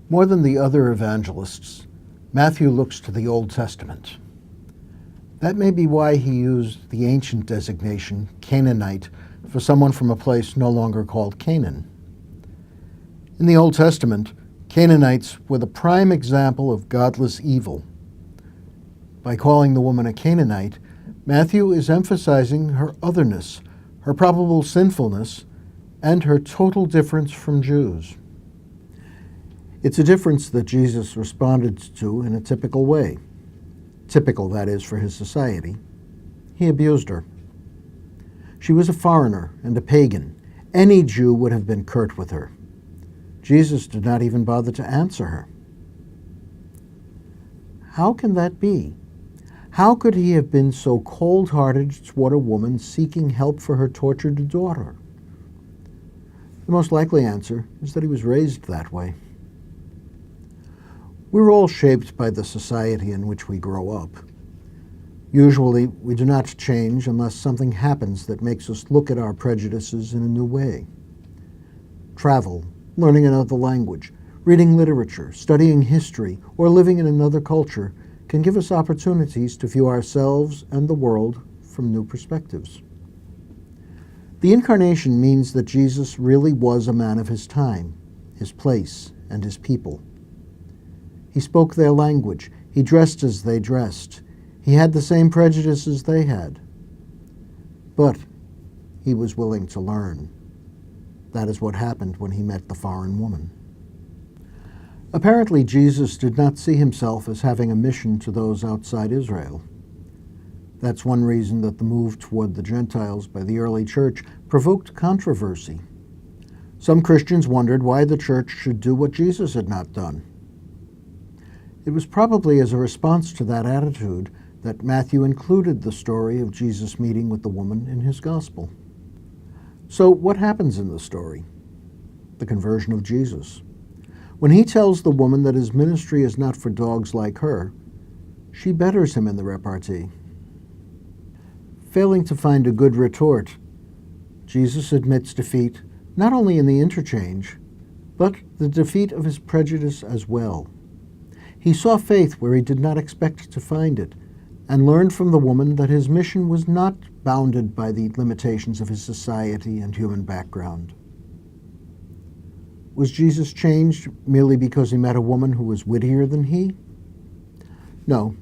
More than the other evangelists, Matthew looks to the Old Testament. That may be why he used the ancient designation, Canaanite, for someone from a place no longer called Canaan. In the Old Testament, Canaanites were the prime example of godless evil. By calling the woman a Canaanite, Matthew is emphasizing her otherness, her probable sinfulness, and her total difference from Jews. It's a difference that Jesus responded to in a typical way. Typical, that is, for his society. He abused her. She was a foreigner and a pagan. Any Jew would have been curt with her. Jesus did not even bother to answer her. How can that be? How could he have been so cold-hearted toward a woman seeking help for her tortured daughter? The most likely answer is that he was raised that way. We're all shaped by the society in which we grow up. Usually, we do not change unless something happens that makes us look at our prejudices in a new way. Travel, learning another language, reading literature, studying history, or living in another culture can give us opportunities to view ourselves and the world from new perspectives. The Incarnation means that Jesus really was a man of his time, his place, and his people. He spoke their language. He dressed as they dressed. He had the same prejudices they had. But he was willing to learn. That is what happened when he met the foreign woman. Apparently, Jesus did not see himself as having a mission to those outside Israel. That's one reason that the move toward the Gentiles by the early church provoked controversy. Some Christians wondered why the church should do what Jesus had not done. It was probably as a response to that attitude that Matthew included the story of Jesus meeting with the woman in his gospel. So what happens in the story? The conversion of Jesus. When he tells the woman that his ministry is not for dogs like her, she betters him in the repartee. Failing to find a good retort, Jesus admits defeat not only in the interchange, but the defeat of his prejudice as well. He saw faith where he did not expect to find it, and learned from the woman that his mission was not bounded by the limitations of his society and human background. Was Jesus changed merely because he met a woman who was wittier than he? No.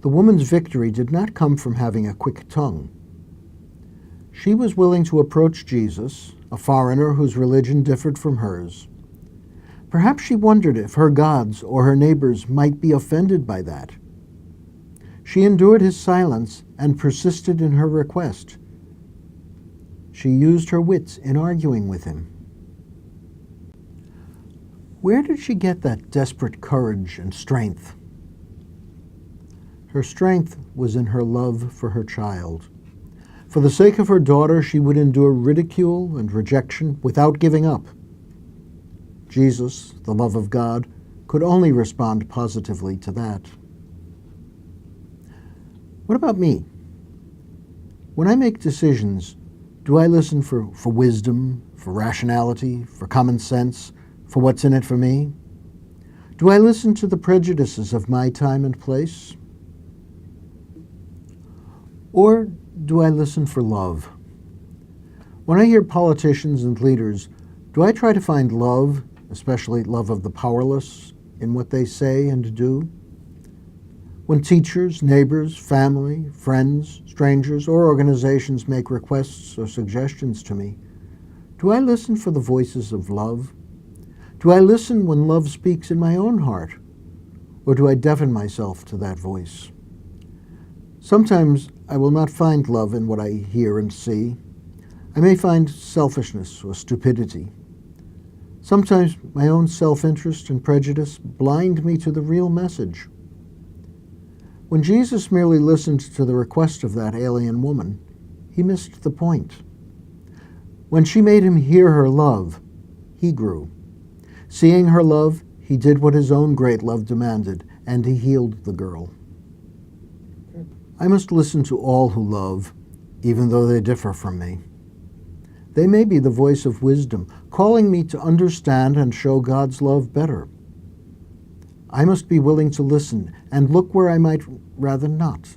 The woman's victory did not come from having a quick tongue. She was willing to approach Jesus, a foreigner whose religion differed from hers. Perhaps she wondered if her gods or her neighbors might be offended by that. She endured his silence and persisted in her request. She used her wits in arguing with him. Where did she get that desperate courage and strength? Her strength was in her love for her child. For the sake of her daughter, she would endure ridicule and rejection without giving up. Jesus, the love of God, could only respond positively to that. What about me? When I make decisions, do I listen for wisdom, for rationality, for common sense, for what's in it for me? Do I listen to the prejudices of my time and place? Or do I listen for love? When I hear politicians and leaders, do I try to find love, especially love of the powerless, in what they say and do? When teachers, neighbors, family, friends, strangers, or organizations make requests or suggestions to me, do I listen for the voices of love? Do I listen when love speaks in my own heart? Or do I deafen myself to that voice? Sometimes I will not find love in what I hear and see. I may find selfishness or stupidity. Sometimes my own self-interest and prejudice blind me to the real message. When Jesus merely listened to the request of that alien woman, he missed the point. When she made him hear her love, he grew. Seeing her love, he did what his own great love demanded, and he healed the girl. I must listen to all who love, even though they differ from me. They may be the voice of wisdom, calling me to understand and show God's love better. I must be willing to listen and look where I might rather not.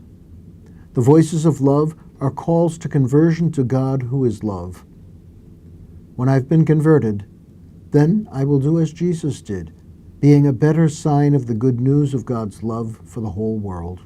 The voices of love are calls to conversion to God who is love. When I've been converted, then I will do as Jesus did, being a better sign of the good news of God's love for the whole world.